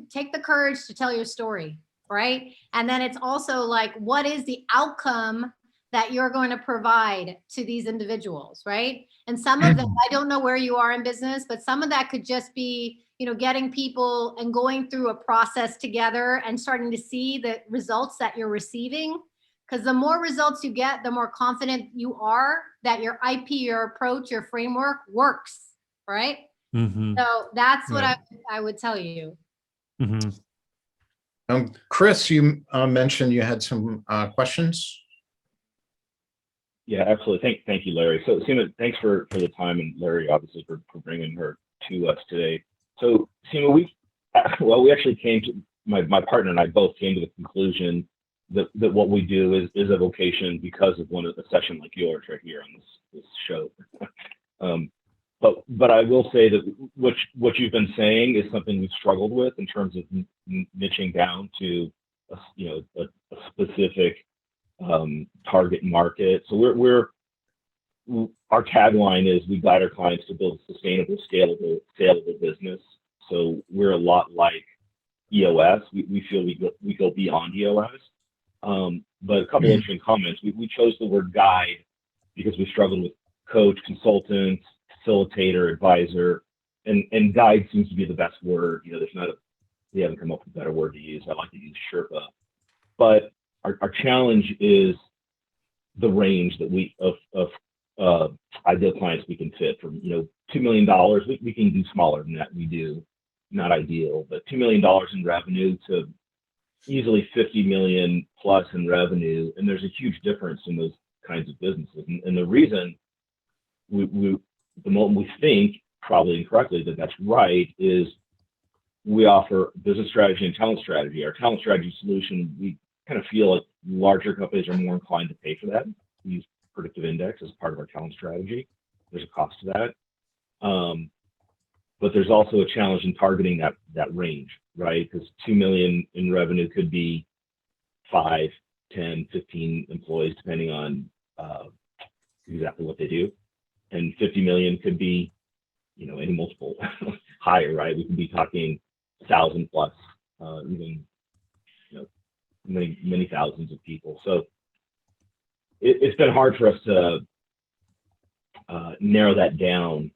take the courage to tell your story, right? And then it's also like, what is the outcome that you're going to provide to these individuals, right? And some of them, I don't know where you are in business, but some of that could just be, getting people and going through a process together and starting to see the results that you're receiving. Because the more results you get, the more confident you are that your IP, your approach, your framework works, right? Mhm. So that's what Right. I would tell you. Mhm. Chris, you mentioned you had some questions. Yeah, absolutely. Thank you, Larry. So Seema, thanks for the time, and Larry, obviously, for bringing her to us today. So Seema, we actually came to, my partner and I both came to the conclusion that what we do is a vocation because of a session like yours right here on this show. But I will say that what you've been saying is something we've struggled with in terms of niching down to a specific target market. So our tagline is we guide our clients to build a sustainable, scalable business. So we're a lot like EOS. We feel we go beyond EOS. But a couple interesting comments. We chose the word guide because we struggled with coach, consultant, facilitator, advisor, and guide seems to be the best word. We haven't come up with a better word to use. I like to use Sherpa. But our challenge is the range that of ideal clients we can fit from, $2 million. We can do smaller than that. We do, not ideal, but $2 million in revenue to easily 50 million plus in revenue. And there's a huge difference in those kinds of businesses. And the reason the moment we think, probably incorrectly, that that's right is we offer business strategy and talent strategy. Our talent strategy solution, we kind of feel like larger companies are more inclined to pay for that. We use predictive index as part of our talent strategy. There's a cost to that. But there's also a challenge in targeting that range, right? Because 2 million in revenue could be 5, 10, 15 employees, depending on exactly what they do. And 50 million could be, any multiple higher, right? We could be talking 1,000 plus, even, many thousands of people. So it's been hard for us to narrow that down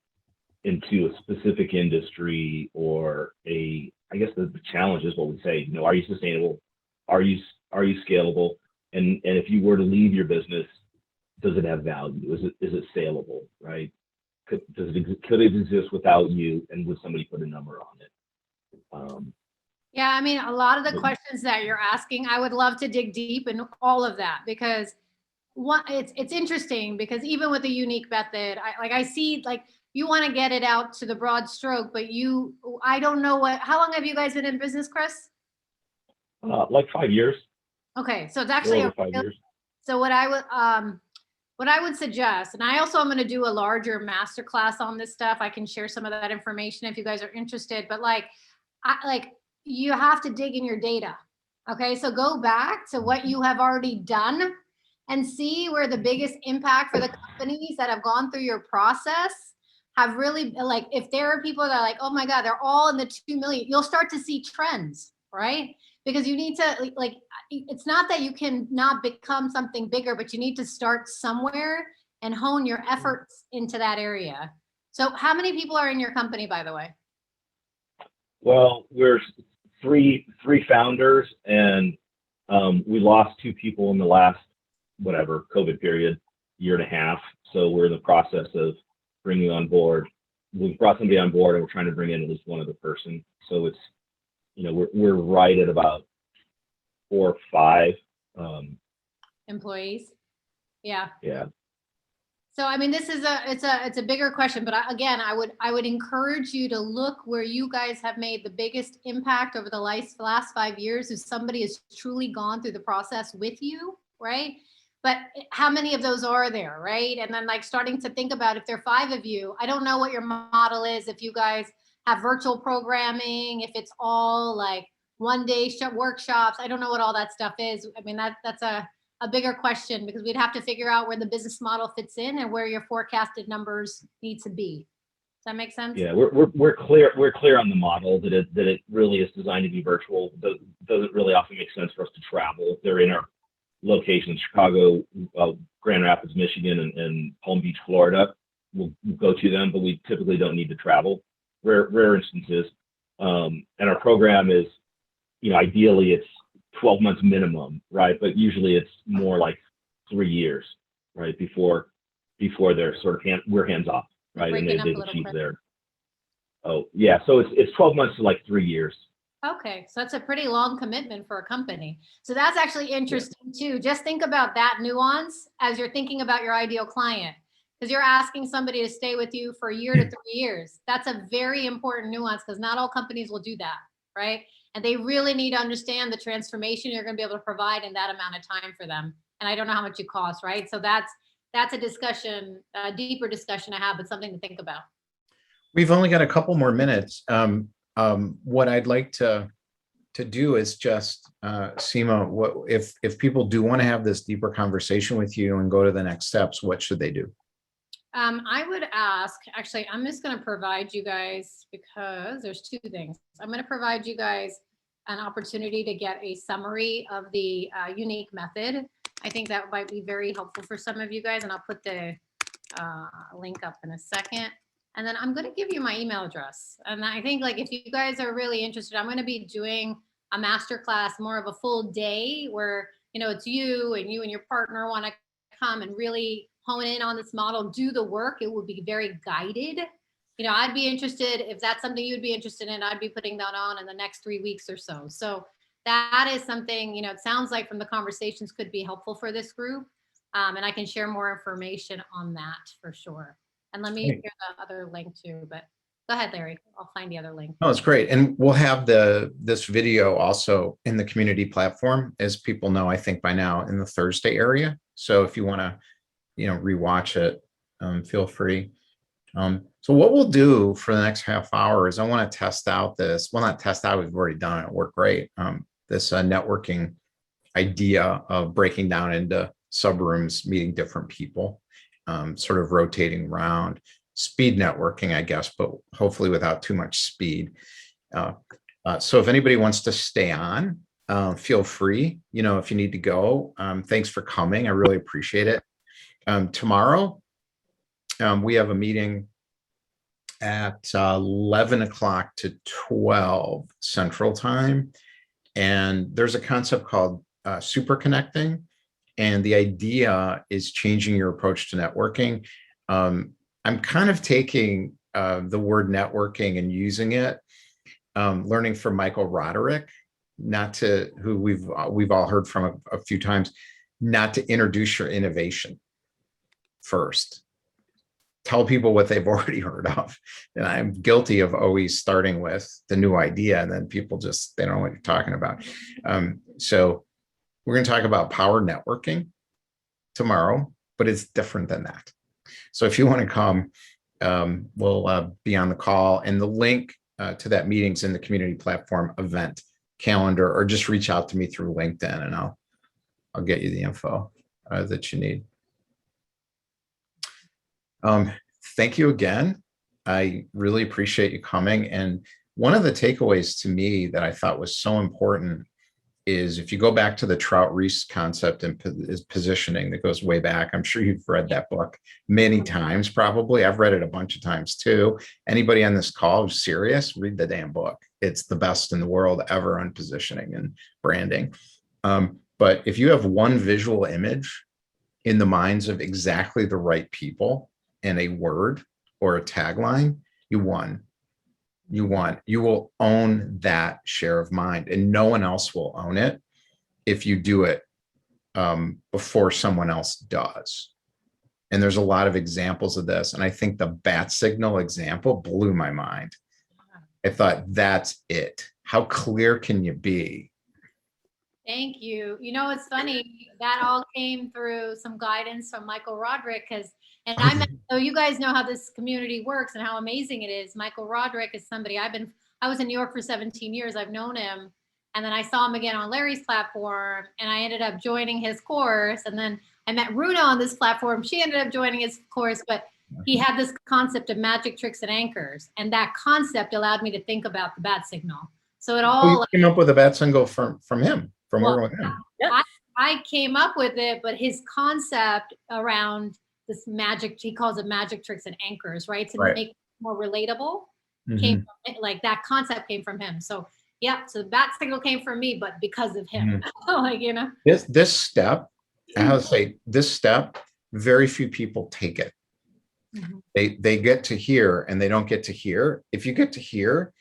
into a specific industry or I guess the challenge is what we say, are you sustainable? Are you scalable? And if you were to leave your business, does it have value? Is it saleable, right? Could it exist without you, and would somebody put a number on it? Yeah, I mean, a lot of the questions that you're asking, I would love to dig deep in all of that because it's interesting because even with a unique method, I see like you want to get it out to the broad stroke, but I don't know how long have you guys been in business, Chris? Like 5 years. Okay, so it's actually over 5 years. So what I would suggest, and I also am going to do a larger masterclass on this stuff. I can share some of that information if you guys are interested. But you have to dig in your data. Okay, so go back to what you have already done and see where the biggest impact for the companies that have gone through your process have really, like, if there are people that are like, oh my God, they're all in the 2 million, you'll start to see trends, right? Because you need to, it's not that you can not become something bigger, but you need to start somewhere and hone your efforts into that area. So how many people are in your company, by the way? Well, we're three founders, and we lost 2 people in the last, COVID period, year and a half. So we're in the process of bringing on board we've brought somebody on board and we're trying to bring in at least one other person. So it's, we're right at about 4 or 5. Employees. Yeah. Yeah. So, I mean, this is it's a bigger question, but again, I would encourage you to look where you guys have made the biggest impact over the last 5 years. If somebody has truly gone through the process with you, right? But how many of those are there, right? And then like starting to think about if there are 5 of you, I don't know what your model is. If you guys have virtual programming, if it's all like one day workshops, I don't know what all that stuff is. I mean, that's a bigger question because we'd have to figure out where the business model fits in and where your forecasted numbers need to be. Does that make sense? Yeah, we're clear on the model that it really is designed to be virtual. Doesn't really often make sense for us to travel. They're in our locations: Chicago, Grand Rapids, Michigan, and Palm Beach, Florida. We'll go to them, but we typically don't need to travel. Rare instances. And our program is, ideally it's 12 months minimum, right? But usually it's more like 3 years, right? Before they're sort of we're hands off, right? And they've achieved their. Oh yeah, so it's 12 months to like 3 years. Okay, so that's a pretty long commitment for a company. So that's actually interesting too. Just think about that nuance as you're thinking about your ideal client, because you're asking somebody to stay with you for a year to 3 years. That's a very important nuance because not all companies will do that, right? And they really need to understand the transformation you're going to be able to provide in that amount of time for them. And I don't know how much it costs, right? So that's a discussion, a deeper discussion I have, but something to think about. We've only got a couple more minutes. What I'd like to do is just, Seema, what if people do want to have this deeper conversation with you and go to the next steps, what should they do? I would ask, actually, I'm just going to provide you guys, because there's 2 things. I'm going to provide you guys an opportunity to get a summary of the unique method. I think that might be very helpful for some of you guys, and I'll put the link up in a second. And then I'm going to give you my email address. And I think like if you guys are really interested, I'm going to be doing a masterclass, more of a full day where, it's you and your partner want to come and really hone in on this model, do the work. It will be very guided. I'd be interested, if that's something you'd be interested in, I'd be putting that on in the next 3 weeks or so. So that is something, it sounds like from the conversations could be helpful for this group. And I can share more information on that for sure. And let me share the other link too, but go ahead, Larry. I'll find the other link. Oh, it's great. And we'll have this video also in the community platform, as people know, I think by now, in the Thursday area. So if you want to, rewatch it, feel free. So what we'll do for the next half hour is I want to test out this. Well, not test out, we've already done it. It worked great. This networking idea of breaking down into subrooms, meeting different people, sort of rotating around. Speed networking, I guess, but hopefully without too much speed. So if anybody wants to stay on, feel free, if you need to go. Thanks for coming. I really appreciate it. Tomorrow, we have a meeting at 11 o'clock to 12 Central Time. And there's a concept called super connecting. And the idea is changing your approach to networking. I'm kind of taking the word networking and using it, learning from Michael Roderick, who we've all heard from a few times, not to introduce your innovation first. Tell people what they've already heard of. And I'm guilty of always starting with the new idea, and then people they don't know what you're talking about. So we're going to talk about power networking tomorrow, but it's different than that. So if you want to come, we'll be on the call, and the link to that meeting's in the community platform event calendar, or just reach out to me through LinkedIn and I'll get you the info that you need. Thank you again. I really appreciate you coming. And one of the takeaways to me that I thought was so important is if you go back to the Trout-Reese concept and positioning that goes way back. I'm sure you've read that book many times, probably. I've read it a bunch of times too. Anybody on this call who's serious, read the damn book. It's the best in the world ever on positioning and branding. But if you have one visual image in the minds of exactly the right people and a word or a tagline, you won. You won. You will own that share of mind, and no one else will own it if you do it before someone else does. And there's a lot of examples of this. And I think the bat signal example blew my mind. I thought, that's it. How clear can you be? Thank you. You know, it's funny, that all came through some guidance from Michael Roderick, because, and so you guys know how this community works and how amazing it is. Michael Roderick is somebody I was in New York for 17 years. I've known him. And then I saw him again on Larry's platform, and I ended up joining his course. And then I met Runa on this platform. She ended up joining his course, but he had this concept of magic tricks and anchors. And that concept allowed me to think about the bat signal. So it all, Oh, you came up with a bat signal from him, from Well, working with him. I came up with it, but his concept around this magic, he calls it magic tricks and anchors, right? To Right. make it more relatable, Mhm. came from, like, that concept came from him. So yeah, so the bat signal came from me, but because of him, like, you know. This step, I have to say, this step, very few people take it. Mhm. They get to here and they don't get to here. If you get to here,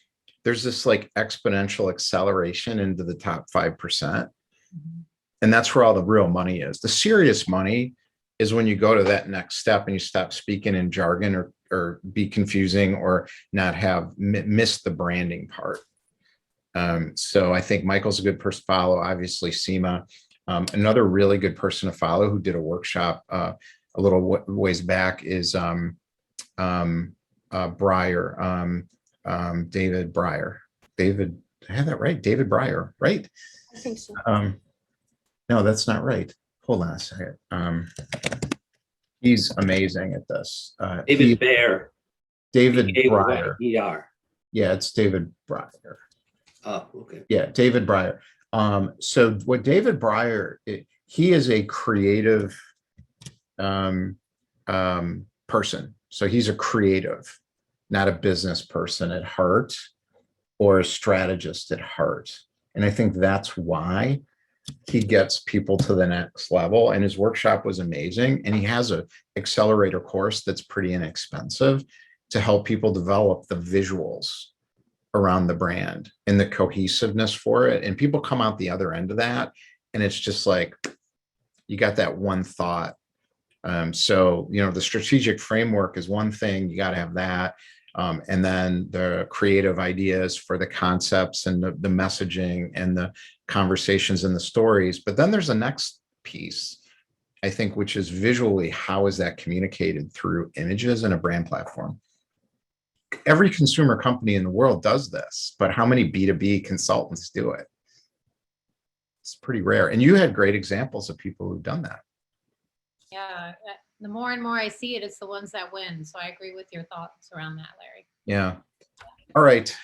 there's this like exponential acceleration into the top 5%. And that's where all the real money is. The serious money is when you go to that next step and you stop speaking in jargon or be confusing or not have missed the branding part. So I think Michael's a good person to follow. Obviously, Seema, another really good person to follow who did a workshop a little ways back is Breyer, David Breyer. David, I had that right? David Breyer, right? I think so. No, that's not right. Hold on a second. He's amazing at this. David Bear. David Breyer. B-A-Y-E-R. Yeah, it's David Breyer. Oh, okay. Yeah, David Breyer. So what David Breyer, he is a creative person. So he's a creative, not a business person at heart or a strategist at heart. And I think that's why he gets people to the next level. And his workshop was amazing. And he has an accelerator course that's pretty inexpensive to help people develop the visuals around the brand and the cohesiveness for it. And people come out the other end of that. And it's just like, you got that one thought. So, you know, the strategic framework is one thing, you got to have that. And then the creative ideas for the concepts and the messaging and the conversations and the stories. But then there's the next piece, I think, which is visually, how is that communicated through images and a brand platform? Every consumer company in the world does this, but how many B2B consultants do it? It's pretty rare. And you had great examples of people who've done that. Yeah, the more and more I see it, it's the ones that win. So I agree with your thoughts around that, Larry. Yeah. All right.